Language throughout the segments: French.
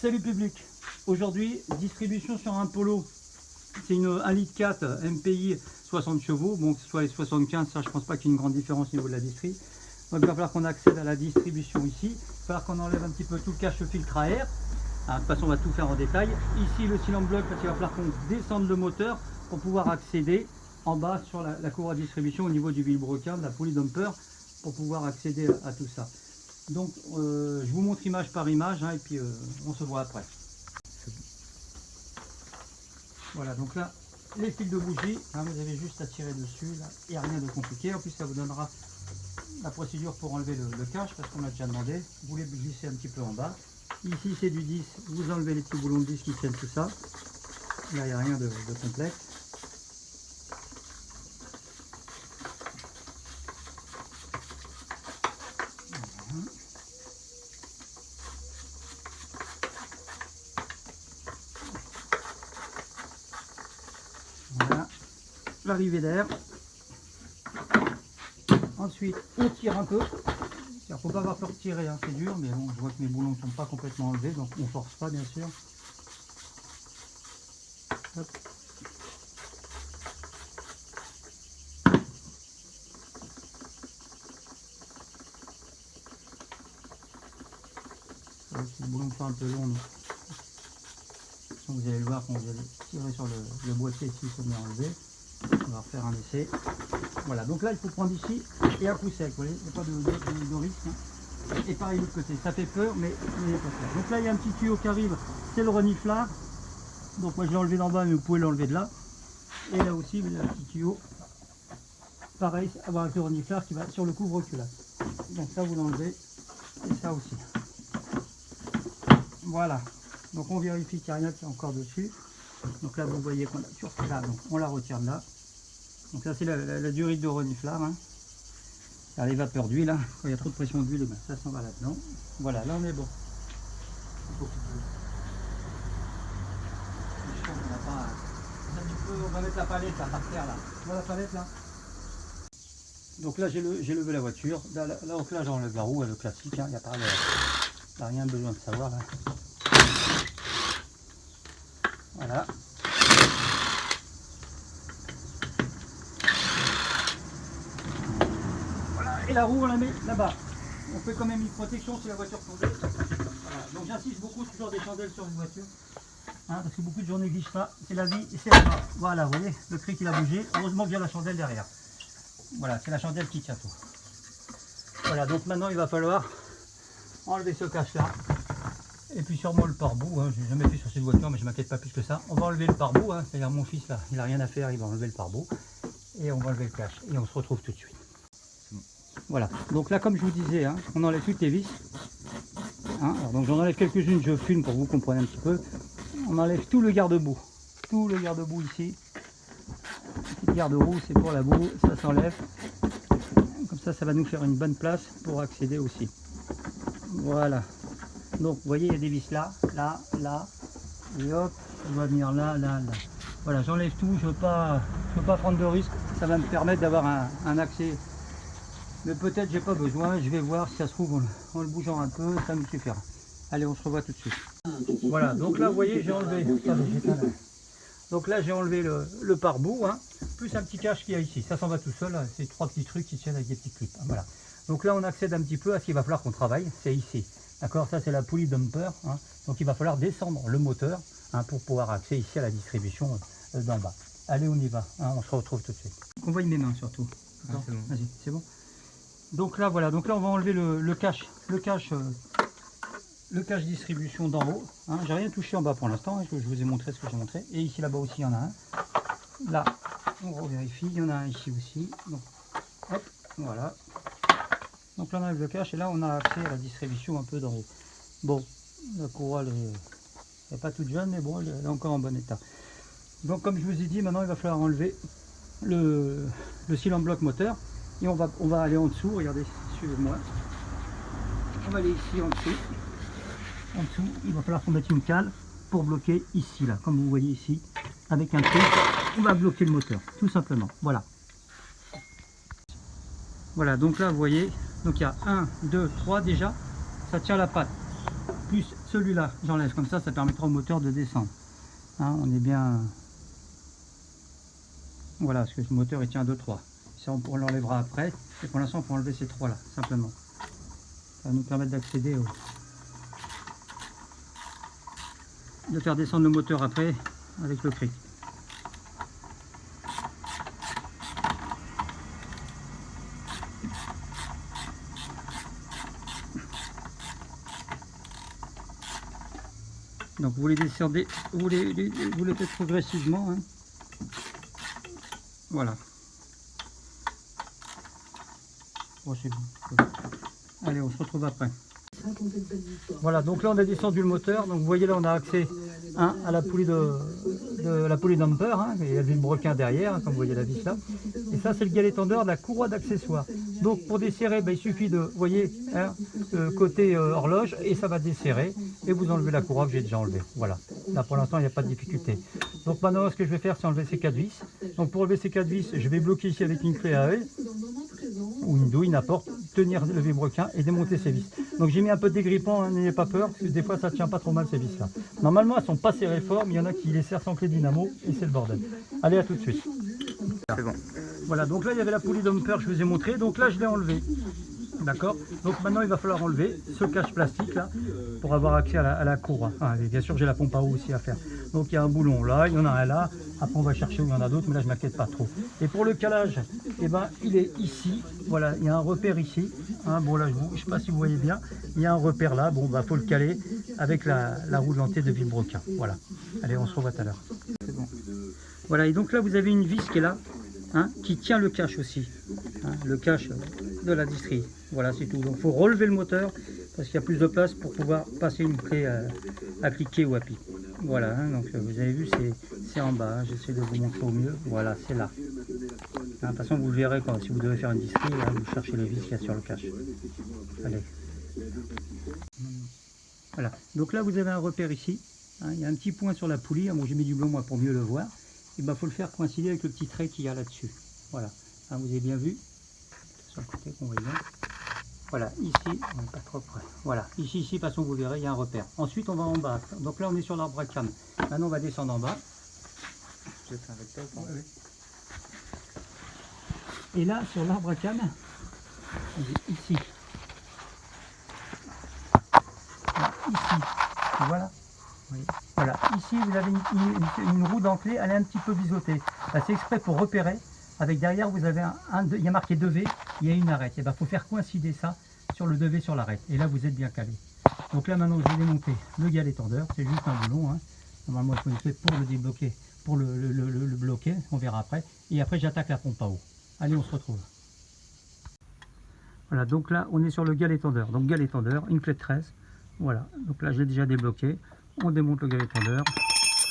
Salut public, aujourd'hui distribution sur un Polo, c'est une 1,4 litre MPI 60 chevaux, bon que ce soit les 75, ça je pense pas qu'il y ait une grande différence au niveau de la distri. Donc il va falloir qu'on accède à la distribution ici, il va falloir qu'on enlève un petit peu tout le cache-filtre à air. De toute façon on va tout faire en détail. Ici le cylindre bloc, parce qu'il va falloir qu'on descende le moteur pour pouvoir accéder en bas sur la cour à distribution au niveau du vilebrequin, de la poulie dumper, pour pouvoir accéder à tout ça. Donc je vous montre image par image et puis on se voit après. Voilà, donc là les fils de bougie, vous avez juste à tirer dessus, là, il n'y a rien de compliqué. En plus ça vous donnera la procédure pour enlever le cache, parce qu'on a déjà demandé. Vous les glissez un petit peu en bas. Ici c'est du 10, vous enlevez les petits boulons de 10 qui tiennent tout ça. Là il n'y a rien de complexe. Voilà, l'arrivée d'air. Ensuite, on tire un peu. Il ne faut pas avoir peur de tirer, c'est dur, mais bon, je vois que mes boulons ne sont pas complètement enlevés, donc on ne force pas, bien sûr. Hop. Les boulons sont un peu longs, donc vous allez le voir quand vous allez tirer sur le boîtier ici, c'est bien enlevé. On va refaire un essai. Voilà, donc là il faut prendre ici et à coup sec, vous voyez, il n'y a pas de risque. Et pareil de l'autre côté, ça fait peur, mais il n'y a pas peur. Donc là il y a un petit tuyau qui arrive, c'est le reniflard. Donc moi je l'ai enlevé d'en bas, mais vous pouvez l'enlever de là. Et là aussi, il y a un petit tuyau. Pareil, avoir avec le reniflard qui va sur le couvre-culasse. Donc ça vous l'enlevez, et ça aussi. Voilà, donc on vérifie qu'il n'y a rien qui est encore dessus. Donc là vous voyez qu'on a toujours là, donc on la retire de là. Donc ça c'est la durite de reniflard. Les vapeurs d'huile, quand il y a trop de pression d'huile, ça s'en va là-dedans. Voilà, là on est bon. On va mettre la palette là, par terre là. Voilà la palette là. Donc là j'ai levé la voiture. Donc là j'enlève la roue, le classique, il n'y a pas rien besoin de savoir là. Voilà. Voilà, et la roue on la met là-bas. On fait quand même une protection si la voiture tombait. Voilà. Donc j'insiste beaucoup sur des chandelles sur une voiture. Parce que beaucoup de gens négligent ça. C'est la vie et c'est la mort. Voilà, vous voyez, le cric il a bougé. Heureusement qu'il y a la chandelle derrière. Voilà, c'est la chandelle qui tient tout. Voilà, donc maintenant il va falloir enlever ce cache-là. Et puis sûrement le pare-boue, je n'ai jamais fait sur cette voiture, mais je ne m'inquiète pas plus que ça. On va enlever le pare-boue, c'est-à-dire mon fils là, il n'a rien à faire, il va enlever le pare-boue. Et on va enlever le cache. Et on se retrouve tout de suite. Voilà, donc là comme je vous disais, on enlève toutes les vis. Alors, donc j'en enlève quelques-unes, je filme pour que vous compreniez un petit peu. On enlève tout le garde-boue. Tout le garde-boue ici. Le garde-roue, c'est pour la boue, ça s'enlève. Comme ça va nous faire une bonne place pour accéder aussi. Voilà. Donc vous voyez, il y a des vis là, là, là. Et hop, on va venir là, là, là. Voilà, j'enlève tout, je ne veux pas prendre de risque. Ça va me permettre d'avoir un accès. Mais peut-être j'ai pas besoin, je vais voir si ça se trouve en le bougeant un peu, ça me suffira. Allez, on se revoit tout de suite. Voilà, donc là vous voyez, j'ai enlevé. Donc là j'ai enlevé le pare-boue, plus un petit cache qu'il y a ici. Ça s'en va tout seul, c'est trois petits trucs qui tiennent avec des petits clips. Voilà. Donc là on accède un petit peu à ce qu'il va falloir qu'on travaille, c'est ici. D'accord, ça c'est la poulie dumper. Donc il va falloir descendre le moteur pour pouvoir accéder ici à la distribution d'en bas. Allez, on y va, on se retrouve tout de suite. On voit mes mains surtout. C'est bon. Vas-y, c'est bon. Donc là voilà, donc là on va enlever le cache distribution d'en haut. J'ai rien touché en bas pour l'instant, je vous ai montré ce que j'ai montré. Et ici là-bas aussi il y en a un. Là, on revérifie, il y en a un ici aussi. Donc, hop, voilà. Donc là on enlève le cache et là on a accès à la distribution un peu d'en haut. Bon, la courroie elle n'est pas toute jeune, mais bon, elle est encore en bon état. Donc comme je vous ai dit, maintenant il va falloir enlever le cylindre bloc moteur. Et on va aller en dessous, regardez, suivez-moi. On va aller ici en dessous. En dessous, il va falloir qu'on mette une cale pour bloquer ici, là, comme vous voyez ici. Avec un truc, on va bloquer le moteur, tout simplement. Voilà. Voilà, donc là, vous voyez, donc il y a 1, 2, 3 déjà. ça tient la patte. Plus celui-là, j'enlève comme ça permettra au moteur de descendre. Hein, on est bien... Voilà, parce que le moteur il tient 2-3. Ça on l'enlèvera après. Et pour l'instant on peut enlever ces trois là, simplement. Ça va nous permettre d'accéder au... de faire descendre le moteur après avec le cric. Donc vous les descendez, vous les faites progressivement. Hein. Voilà. Bon, c'est bon. Allez, on se retrouve après. Voilà, donc là on a descendu le moteur. Donc vous voyez là on a accès à la poulie la poulie dumper. Hein, il y a le vilebrequin derrière, hein, comme vous voyez la vis là. Et ça c'est le galet tendeur de la courroie d'accessoires. Donc pour desserrer, il suffit de, vous voyez, hein, côté horloge, et ça va desserrer. Et vous enlevez la courroie que j'ai déjà enlevée. Voilà. Là pour l'instant il n'y a pas de difficulté. Donc maintenant ce que je vais faire c'est enlever ces 4 vis. Donc pour enlever ces 4 vis, je vais bloquer ici avec une clé à œil ou une douille, n'importe, tenir le vilebrequin et démonter ces vis. Donc j'ai mis un peu de dégrippant, hein, n'ayez pas peur, parce que des fois ça tient pas trop mal ces vis là. Normalement elles sont pas serrées fort, mais il y en a qui les serrent sans clé dynamo et c'est le bordel. Allez, à tout de suite. C'est bon. Voilà, donc là il y avait la poulie dumper que je vous ai montré, donc là je l'ai enlevé. D'accord. Donc maintenant il va falloir enlever ce cache plastique là pour avoir accès à la courroie. Ah, et bien sûr j'ai la pompe à eau aussi à faire. Donc il y a un boulon là, il y en a un là. Après on va chercher où il y en a d'autres, mais là je m'inquiète pas trop. Et pour le calage, eh ben, il est ici. Voilà, il y a un repère ici. Hein, bon là je ne sais pas si vous voyez bien. Il y a un repère là. Bon bah faut le caler avec la roue dentée de vilebrequin. Voilà. Allez, on se revoit tout à l'heure. C'est bon. Voilà, et donc là vous avez une vis qui est là. Hein, qui tient le cache aussi, hein, le cache de la distrie. Voilà, c'est tout. Donc il faut relever le moteur parce qu'il y a plus de place pour pouvoir passer une clé à cliquer ou à pied. Voilà, hein, donc vous avez vu, c'est en bas. Hein, j'essaie de vous montrer au mieux. Voilà, c'est là. Hein, de toute façon, vous le verrez quand si vous devez faire une distrie, là, vous cherchez les vis qu'il y a sur le cache. Allez. Voilà. Donc là, vous avez un repère ici. Hein, il y a un petit point sur la poulie. Bon, j'ai mis du blanc moi pour mieux le voir. Il faut le faire coïncider avec le petit trait qu'il y a là-dessus. Voilà, hein, vous avez bien vu, sur le côté qu'on voit bien. Voilà, ici, on n'est pas trop près. Voilà, ici, de toute façon, vous verrez, il y a un repère. Ensuite, on va en bas. Donc là, on est sur l'arbre à cam. Maintenant, on va descendre en bas. Je fais avec toi, oui. Et là, sur l'arbre à cam, on est ici. Là, ici, voilà. Oui. Voilà, ici vous avez une roue dentelée, elle est un petit peu biseautée. C'est exprès pour repérer. Avec derrière, vous avez il y a marqué 2V, il y a une arête. Et il faut faire coïncider ça sur le 2V sur l'arête. Et là, vous êtes bien calé. Donc là, maintenant, je vais démonter le galet tendeur. C'est juste un boulon. Hein. Normalement, il faut une clé pour le débloquer, pour le bloquer. On verra après. Et après, j'attaque la pompe à eau. Allez, on se retrouve. Voilà, donc là, on est sur le galet tendeur. Donc, galet tendeur, une clé de 13. Voilà, donc là, je l'ai déjà débloqué. On démonte le galet tendeur.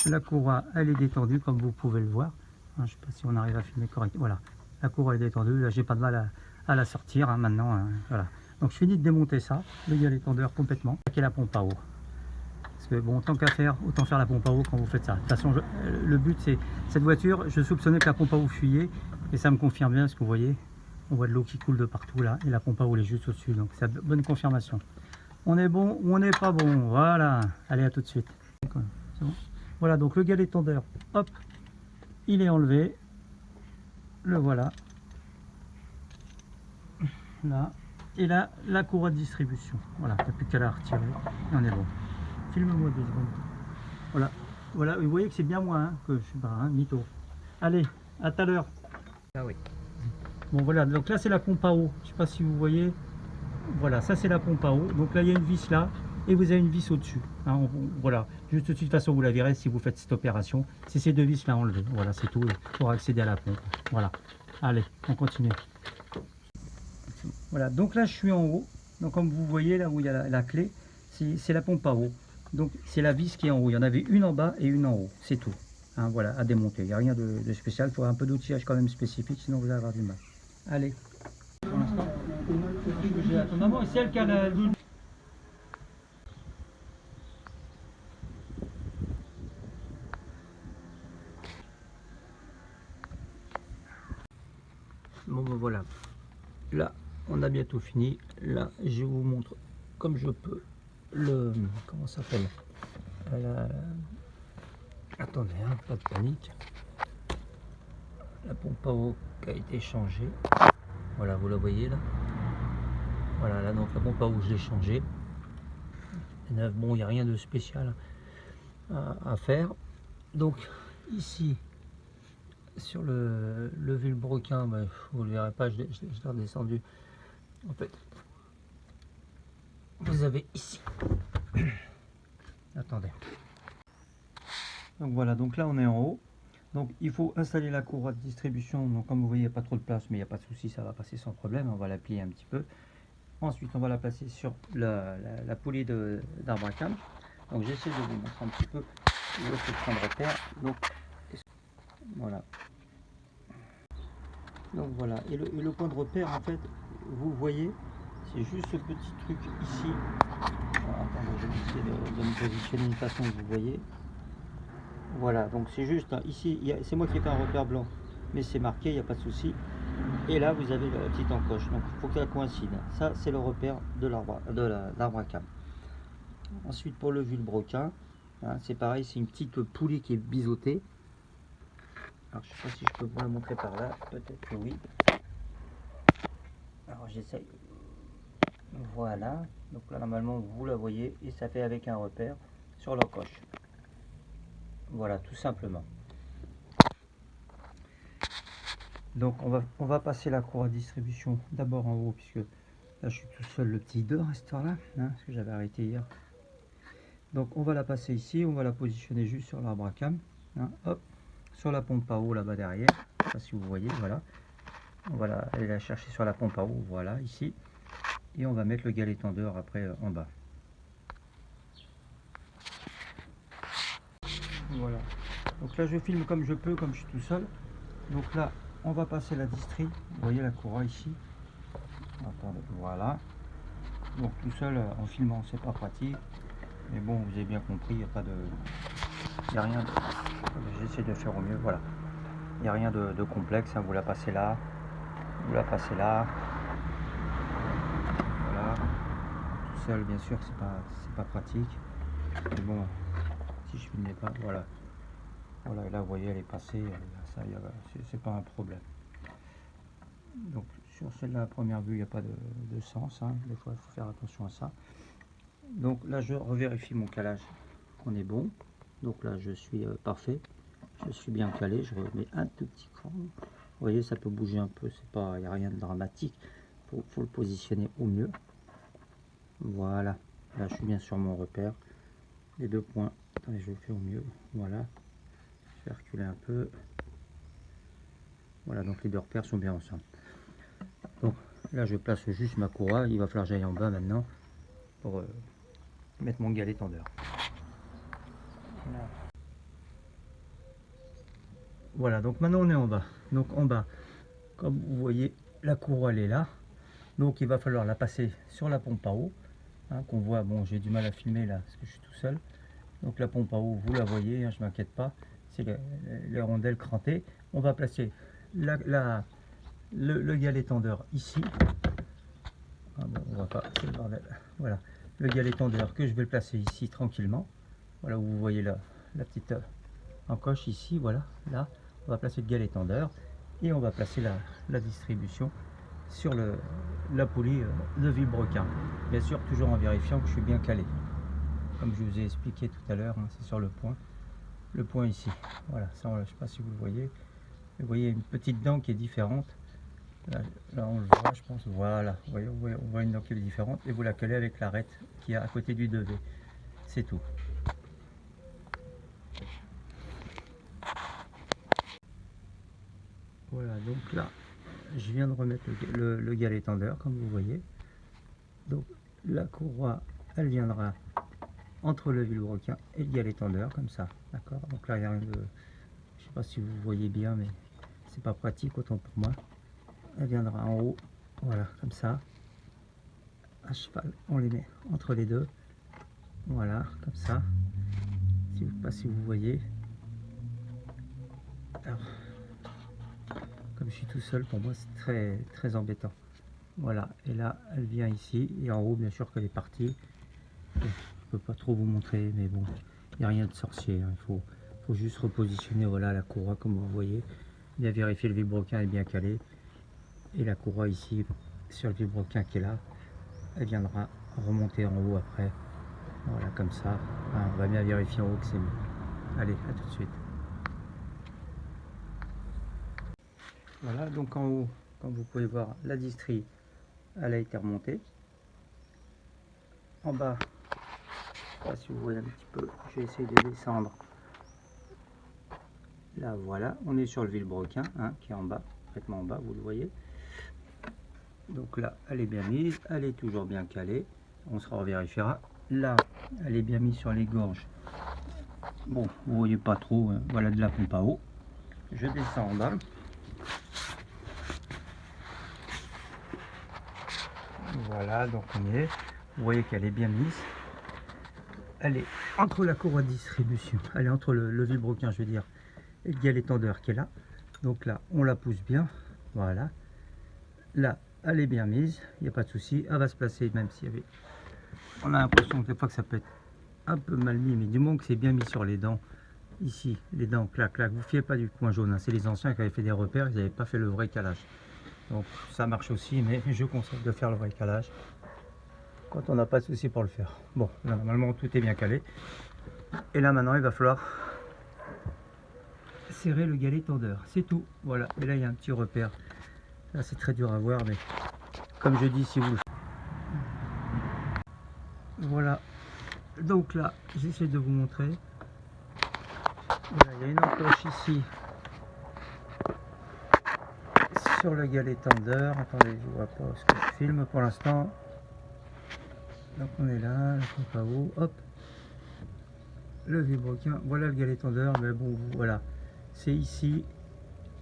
La courroie, elle est détendue, comme vous pouvez le voir. Hein, je ne sais pas si on arrive à filmer correctement. Voilà, la courroie est détendue. Là, j'ai pas de mal à la sortir hein, maintenant. Hein, voilà. Donc, je finis de démonter ça, le galet tendeur complètement. Et la pompe à eau. Parce que bon, tant qu'à faire, autant faire la pompe à eau quand vous faites ça. De toute façon, le but, c'est cette voiture. Je soupçonnais que la pompe à eau fuyait. Et ça me confirme bien, parce que vous voyez, on voit de l'eau qui coule de partout là. Et la pompe à eau, elle est juste au-dessus. Donc, c'est bonne confirmation. On est bon ou on n'est pas bon. Voilà. Allez, à tout de suite. Bon. Voilà, donc le galet tendeur, hop, il est enlevé. Le voilà. Là. Et là, la courroie de distribution. Voilà, t'as plus qu'à la retirer. Et on est bon. Filme-moi 2 secondes. Voilà. Voilà, vous voyez que c'est bien moins hein, que je sais pas, hein, mytho. Allez, à tout à l'heure. Ah oui. Bon voilà, donc là c'est la pompe à eau. Je sais pas si vous voyez. Voilà, ça c'est la pompe à eau. Donc là il y a une vis là et vous avez une vis au-dessus. Hein, voilà, juste de toute façon vous la verrez si vous faites cette opération. C'est ces 2 vis là enlevées. Voilà, c'est tout pour accéder à la pompe. Voilà. Allez, on continue. Voilà, donc là je suis en haut. Donc comme vous voyez là où il y a la clé, c'est la pompe à eau. Donc c'est la vis qui est en haut. Il y en avait une en bas et une en haut. C'est tout. Hein, voilà, à démonter. Il n'y a rien de spécial. Il faudra un peu d'outillage quand même spécifique, sinon vous allez avoir du mal. Allez. Pour l'instant, j'ai à ton maman, c'est elle qui a la... Bon ben voilà, là on a bientôt fini. Là je vous montre comme je peux le... Comment ça s'appelle? Attendez, hein, pas de panique. La pompe à eau qui a été changée. Voilà, vous la voyez là. Voilà, là donc la pompe à eau je l'ai changée. Bon, il n'y a rien de spécial à faire. Donc ici, sur le vilebrequin, ben, vous ne le verrez pas, je l'ai redescendu. En fait, vous avez ici. Attendez. Donc voilà, donc là on est en haut. Donc il faut installer la courroie de distribution. Donc comme vous voyez, il n'y a pas trop de place, mais il n'y a pas de souci, ça va passer sans problème. On va la plier un petit peu. Ensuite, on va la placer sur la poulie d'arbre à cam. Donc j'essaie de vous montrer un petit peu où est ce point de repère. Donc voilà. Donc voilà. Et le point de repère, en fait, vous voyez, c'est juste ce petit truc ici. Alors, attendez, je vais essayer de me positionner d'une façon que vous voyez. Voilà, donc c'est juste ici, c'est moi qui ai fait un repère blanc, mais c'est marqué, il n'y a pas de souci. Et là, vous avez la petite encoche, donc il faut qu'elle coïncide. Ça, c'est le repère de l'arbre à cam. Ensuite, pour le vilebrequin, hein, c'est pareil, c'est une petite poulie qui est biseautée. Alors, je ne sais pas si je peux vous la montrer par là, peut-être que oui. Alors, j'essaye. Voilà, donc là, normalement, vous la voyez, et ça fait avec un repère sur l'encoche. Voilà, tout simplement. Donc on va passer la courroie de distribution d'abord en haut, puisque là je suis tout seul, le petit dort à cette heure là, hein, parce que j'avais arrêté hier. Donc on va la passer ici, on va la positionner juste sur l'arbre à cam, hein, hop, sur la pompe à eau là-bas derrière, je sais pas si vous voyez, voilà. On va aller la chercher sur la pompe à eau, voilà, ici. Et on va mettre le galet tendeur après en bas. Voilà. Donc là je filme comme je peux, comme je suis tout seul. Donc là on va passer la distri, vous voyez la courroie ici. Attendez, voilà. Donc tout seul en filmant c'est pas pratique. Mais bon, vous avez bien compris, il n'y a pas de... Il n'y a rien de... J'essaie de faire au mieux, voilà. Il n'y a rien de complexe, hein. Vous la passez là. Vous la passez là. Voilà. Tout seul, bien sûr, c'est pas pratique. Mais bon, si je filmais pas, voilà. Voilà, et là, vous voyez, elle est passée. Ça, c'est pas un problème. Donc, sur celle-là, à première vue, il n'y a pas de sens. Hein. Des fois, il faut faire attention à ça. Donc là, je revérifie mon calage. On est bon. Donc là, je suis parfait. Je suis bien calé. Je remets un tout petit cran. Vous voyez, ça peut bouger un peu. C'est pas, il n'y a rien de dramatique. Faut le positionner au mieux. Voilà. Là, je suis bien sur mon repère. Les deux points. Attendez, je le fais au mieux. Voilà. Je vais reculer un peu. Voilà, donc les deux repères sont bien ensemble. Donc là, je place juste ma courroie. Il va falloir que j'aille en bas maintenant pour mettre mon galet tendeur. Voilà. Voilà, donc maintenant on est en bas. Donc en bas, comme vous voyez, la courroie elle est là. Donc il va falloir la passer sur la pompe à eau. Hein, qu'on voit, bon j'ai du mal à filmer là parce que je suis tout seul. Donc la pompe à eau, vous la voyez, hein, je m'inquiète pas. C'est les rondelles crantées. On va placer le galet tendeur ici. Ah bon, on va pas, c'est le bordel. Voilà, le galet tendeur que je vais le placer ici tranquillement. Voilà où vous voyez la petite encoche ici, voilà, là. On va placer le galet tendeur et on va placer la distribution sur la poulie de vilebrequin. Bien sûr, toujours en vérifiant que je suis bien calé. Comme je vous ai expliqué tout à l'heure, hein, c'est sur le point ici. Voilà, ça, je ne sais pas si vous le voyez. Vous voyez une petite dent qui est différente. Là, on le voit, je pense. Voilà, vous voyez, on voit une dent qui est différente et vous la calez avec l'arête qui est à côté du devé. C'est tout. Voilà, donc là, je viens de remettre le galet tendeur, comme vous voyez. Donc la courroie, elle viendra entre le vilebrequin et le galet tendeur, comme ça. D'accord. Donc là, il n'y a rien de... Je sais pas si vous voyez bien, mais c'est pas pratique, autant pour moi. Elle viendra en haut, voilà, comme ça. À cheval, on les met entre les deux. Voilà, comme ça. Je ne sais pas si vous voyez. Alors, comme je suis tout seul, pour moi, c'est très embêtant. Voilà, et là elle vient ici, et en haut bien sûr qu'elle est partie. Je peux pas trop vous montrer, mais bon, il n'y a rien de sorcier, hein. Faut juste repositionner, voilà, la courroie comme vous voyez, bien vérifier le vilebrequin est bien calé, et la courroie ici sur le vilebrequin qui est là, elle viendra remonter en haut après, voilà, comme ça. Hein, on va bien vérifier en haut que c'est mieux. Allez, à tout de suite. Voilà, donc en haut, comme vous pouvez voir, la distrie elle a été remontée. En bas, je sais pas si vous voyez un petit peu, je vais essayer de descendre. Là voilà, on est sur le vilebrequin, hein, qui est en bas, complètement en bas, vous le voyez. Donc là, elle est bien mise, elle est toujours bien calée. On se revérifiera. Là, elle est bien mise sur les gorges. Bon, vous voyez pas trop, hein. Voilà de la pompe à eau. Je descends en bas. Voilà, donc on y est. Vous voyez qu'elle est bien mise. Elle est entre la courroie de distribution, elle est entre le vilebrequin, je veux dire, et le galet tendeur qui est là. Donc là, on la pousse bien. Voilà. Là, elle est bien mise, il n'y a pas de souci. Elle va se placer, même s'il y avait... On a l'impression que des fois que ça peut être un peu mal mis, mais du moment que c'est bien mis sur les dents, ici, les dents, clac, clac, vous ne fiez pas du coin jaune, hein. C'est les anciens qui avaient fait des repères, ils n'avaient pas fait le vrai calage. Donc ça marche aussi, mais je conseille de faire le vrai calage quand on n'a pas de souci pour le faire. Bon, là, normalement tout est bien calé. Et là maintenant, il va falloir serrer le galet tendeur, c'est tout. Voilà, et là il y a un petit repère. Là c'est très dur à voir, mais comme je dis, si vous... Voilà, donc là j'essaie de vous montrer. Voilà, il y a une encoche ici sur le galet tendeur. Attendez, je vois pas ce que je filme pour l'instant. Donc on est là, la pompe à eau, hop, le vilebrequin, voilà le galet tendeur. Mais bon, voilà, c'est ici,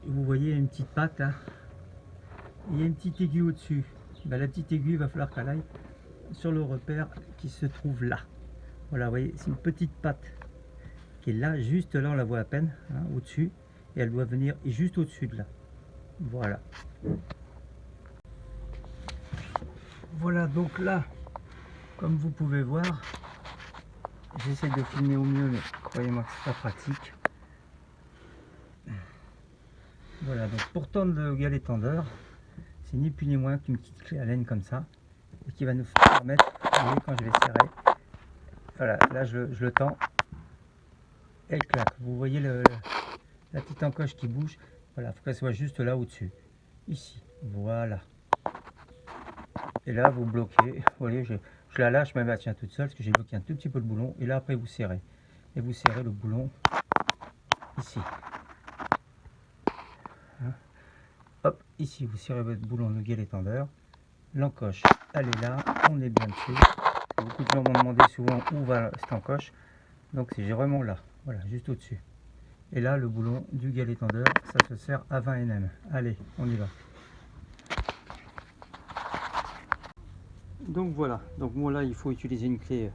vous voyez, il y a une petite patte là, il y a une petite aiguille au dessus. Ben, la petite aiguille, il va falloir qu'elle aille sur le repère qui se trouve là. Voilà, vous voyez, c'est une petite patte qui est là, juste là, on la voit à peine, hein, au dessus, et elle doit venir juste au dessus de là. Voilà. Voilà, donc là, comme vous pouvez voir, j'essaie de filmer au mieux, mais croyez-moi que c'est pas pratique. Voilà, donc pour tendre le galet tendeur, c'est ni plus ni moins qu'une petite clé à laine comme ça, et qui va nous permettre, vous voyez, quand je vais serrer, voilà, là je le tends, elle claque. Vous voyez la petite encoche qui bouge, voilà, il faut qu'elle soit juste là au-dessus, ici, voilà. Et là vous bloquez, vous voyez, je la lâche, mais elle tient toute seule, parce que j'ai bloqué un tout petit peu le boulon, et là après vous serrez, et vous serrez le boulon ici. Hein. Hop, ici vous serrez votre boulon de galet tendeur, l'encoche elle est là, on est bien dessus. Beaucoup de gens m'ont demandé souvent où va cette encoche, donc c'est vraiment là, voilà, juste au dessus. Et là le boulon du galet tendeur, ça se sert à 20 Nm. Allez, on y va. Donc voilà, donc moi là il faut utiliser une clé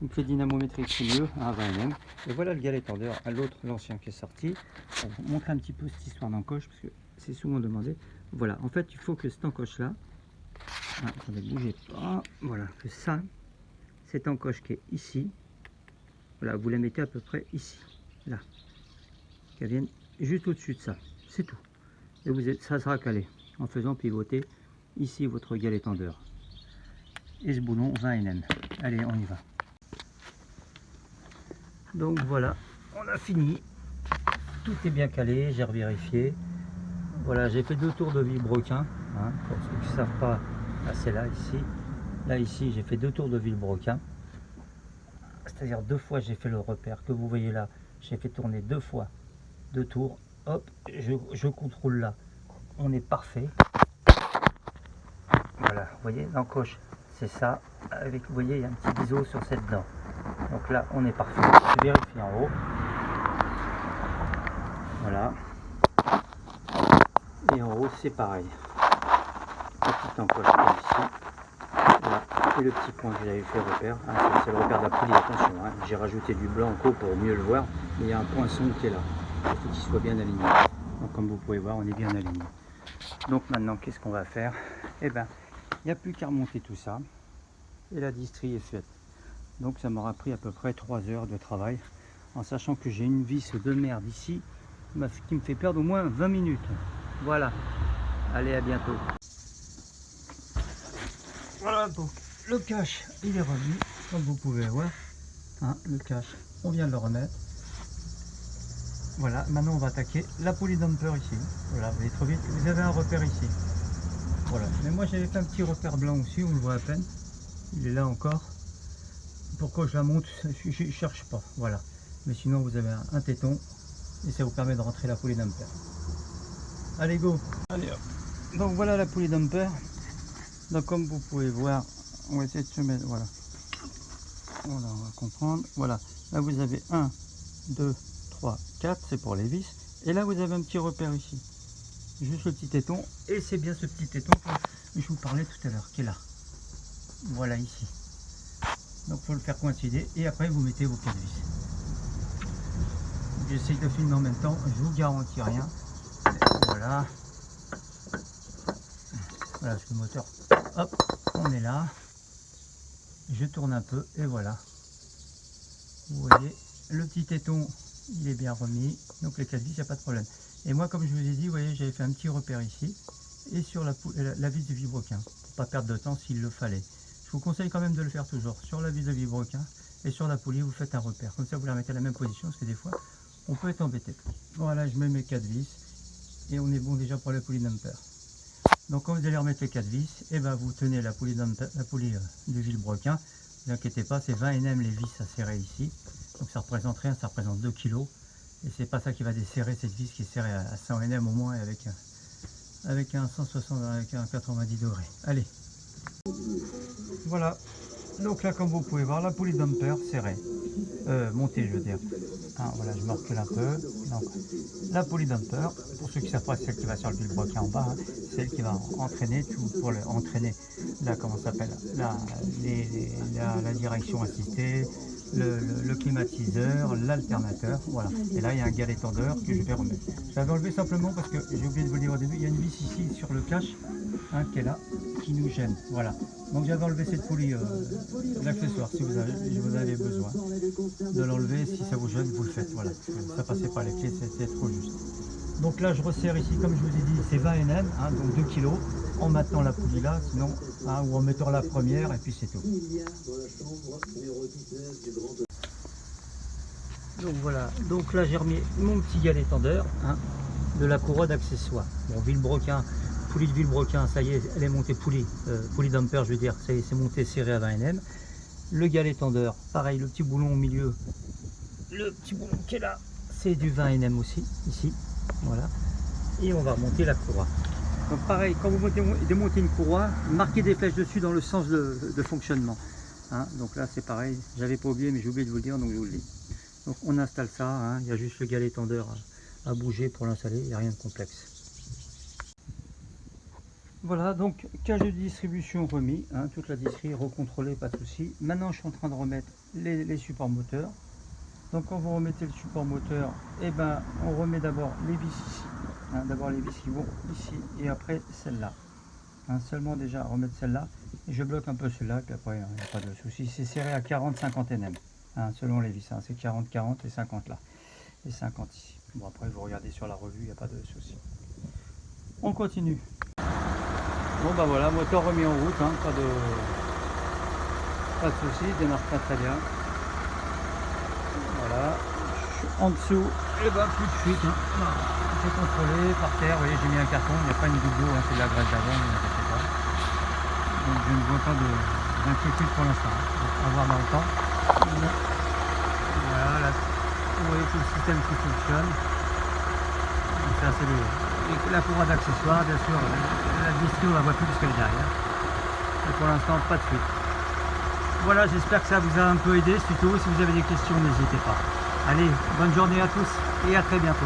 dynamométrique, c'est mieux, à 20 Nm. Et voilà le galet tendeur, à l'autre, l'ancien qui est sorti. On va vous montrer un petit peu cette histoire d'encoche, parce que c'est souvent demandé. Voilà, en fait il faut que cette encoche là, attendez, bougez pas, voilà, que ça, cette encoche qui est ici, voilà, vous la mettez à peu près ici, là, qu'elle vienne juste au-dessus de ça, c'est tout. Et ça sera calé, en faisant pivoter ici votre galet tendeur. Et ce boulon 20 Nm. Allez, on y va. Donc voilà, on a fini. Tout est bien calé, j'ai revérifié. Voilà, j'ai fait 2 tours de vilebrequin. Hein, pour ceux qui ne savent pas, c'est là, ici. Là, ici, j'ai fait 2 tours de vilebrequin. C'est-à-dire 2 fois, j'ai fait le repère que vous voyez là. J'ai fait tourner 2 fois, 2 tours. Hop, je contrôle là. On est parfait. Voilà, vous voyez, l'encoche, c'est ça. Avec, vous voyez, il y a un petit biseau sur cette dent. Donc là, on est parfait. Je vérifie en haut. Voilà. Et en haut, c'est pareil. La petite encoche qui est ici. Là. Et le petit point que j'avais fait repère. Hein, c'est le repère de la poulie, attention. Hein. J'ai rajouté du blanco pour mieux le voir. Mais il y a un point sombre qui est là. Il faut qu'il soit bien aligné. Donc comme vous pouvez voir, on est bien aligné. Donc maintenant, qu'est-ce qu'on va faire? eh ben, il n'y a plus qu'à remonter tout ça. Et la distrie est faite. Donc ça m'aura pris à peu près 3 heures de travail, en sachant que j'ai une vis de merde ici qui me fait perdre au moins 20 minutes. Voilà. Allez, à bientôt. Voilà, donc le cache il est remis, comme vous pouvez voir. Hein, le cache, on vient de le remettre. Voilà, maintenant on va attaquer la poulie dumper ici. Voilà, vous allez trop vite, vous avez un repère ici. Voilà, mais moi j'avais fait un petit repère blanc aussi, on le voit à peine. Il est là encore. Pourquoi je la monte, je cherche pas, voilà. Mais sinon vous avez un téton et ça vous permet de rentrer la poulie dumper. Allez go. Allez hop. Donc voilà la poulie dumper. Donc comme vous pouvez voir, on va essayer de se mettre, voilà. Voilà, on va comprendre. Voilà, là vous avez 1, 2, 3, 4, c'est pour les vis. Et là vous avez un petit repère ici. Juste le petit téton. Et c'est bien ce petit téton que je vous parlais tout à l'heure, qui est là. Voilà ici. Donc il faut le faire coïncider. Et après vous mettez vos 4 vis. J'essaye de filmer en même temps, je vous garantis rien. Voilà. Voilà, le moteur. Hop, on est là. Je tourne un peu et voilà. Vous voyez, le petit téton, il est bien remis. Donc les 4 vis, il n'y a pas de problème. Et moi, comme je vous ai dit, vous voyez, j'avais fait un petit repère ici. Et sur la vis de vilebrequin, pour pas perdre de temps s'il le fallait. Je vous conseille quand même de le faire toujours. Sur la vis de vilebrequin et sur la poulie, vous faites un repère. Comme ça, vous la mettez à la même position, parce que des fois, on peut être embêté. Voilà, je mets mes 4 vis. Et on est bon déjà pour la poulie dumper. Donc quand vous allez remettre les 4 vis, et ben vous tenez la poulie du vilebrequin. Ne vous inquiétez pas, c'est 20 Nm les vis à serrer ici. Donc ça représente rien, ça représente 2 kg. Et c'est pas ça qui va desserrer cette vis qui est serrée à 100 Nm au moins avec un 160, avec un 90 degrés. Allez. Voilà. Donc là comme vous pouvez voir, la poulie dumper serrée. Montée je veux dire. Hein, voilà, je me recule un peu. Donc, la poulie dumper, pour ceux qui ne savent pas, c'est celle qui va sur le vilebrequin en bas, hein, c'est celle qui va entraîner tout pour entraîner la, comment ça s'appelle, la direction assistée, le climatiseur, l'alternateur, voilà. Et là il y a un galet tendeur que je vais remettre. Je l'avais enlevé simplement parce que j'ai oublié de vous le dire au début, il y a une vis ici sur le cache, hein, qui est là, qui nous gêne, voilà. Donc j'avais enlevé cette poulie l'accessoire, si vous avez besoin de l'enlever, si ça vous gêne, vous le faites, voilà. Ça passait pas les clés, c'était trop juste. Donc là je resserre ici, comme je vous ai dit, c'est 20 Nm, hein, donc 2 kg, en maintenant la poulie là, sinon, hein, ou en mettant la première, et puis c'est tout. Donc voilà, donc là j'ai remis mon petit galet tendeur, hein, de la courroie d'accessoires. Bon, vilebrequin, poulie de vilebrequin, ça y est, elle est montée poulie dumper, je veux dire, ça y est, c'est monté serré à 20 Nm. Le galet tendeur, pareil, le petit boulon au milieu, le petit boulon qui est là, c'est du 20 Nm aussi, ici, voilà. Et on va remonter la courroie. Donc pareil, quand vous démontez une courroie, marquez des flèches dessus dans le sens de fonctionnement. Hein, donc là c'est pareil, j'avais pas oublié mais j'ai oublié de vous le dire, donc je vous le dis. Donc on installe ça, hein, il y a juste le galet tendeur à bouger pour l'installer, il n'y a rien de complexe. Voilà, donc cage de distribution remis, hein, toute la distrie recontrôlée, pas de souci. Maintenant je suis en train de remettre les supports moteurs. Donc quand vous remettez le support moteur, et ben on remet d'abord les vis ici, hein, d'abord les vis qui vont ici et après celle-là. Hein, seulement déjà remettre celle-là, et je bloque un peu celle-là, puis après il n'y a pas de souci. C'est serré à 40-50 Nm, hein, selon les vis, hein, c'est 40-40 et 50 là, et 50 ici. Bon après vous regardez sur la revue, il n'y a pas de souci. On continue. Bon bah voilà, moteur remis en route, hein, pas de souci, il démarre très bien. Voilà, en dessous, et ben plus de fuite, hein. C'est contrôlé par terre, vous voyez j'ai mis un carton, il n'y a pas une goutte d'eau, hein, c'est de la graisse d'avant, ne vous inquiétez pas. Donc je ne vois pas d'inquiétude pour l'instant, à voir dans le temps. Voilà, là, vous voyez tout le système qui fonctionne. Donc ça c'est la courroie d'accessoires, bien sûr, la distrie on la voit plus parce qu'elle est derrière. Et pour l'instant pas de fuite. Voilà, j'espère que ça vous a un peu aidé ce tuto. Si vous avez des questions, n'hésitez pas. Allez, bonne journée à tous et à très bientôt.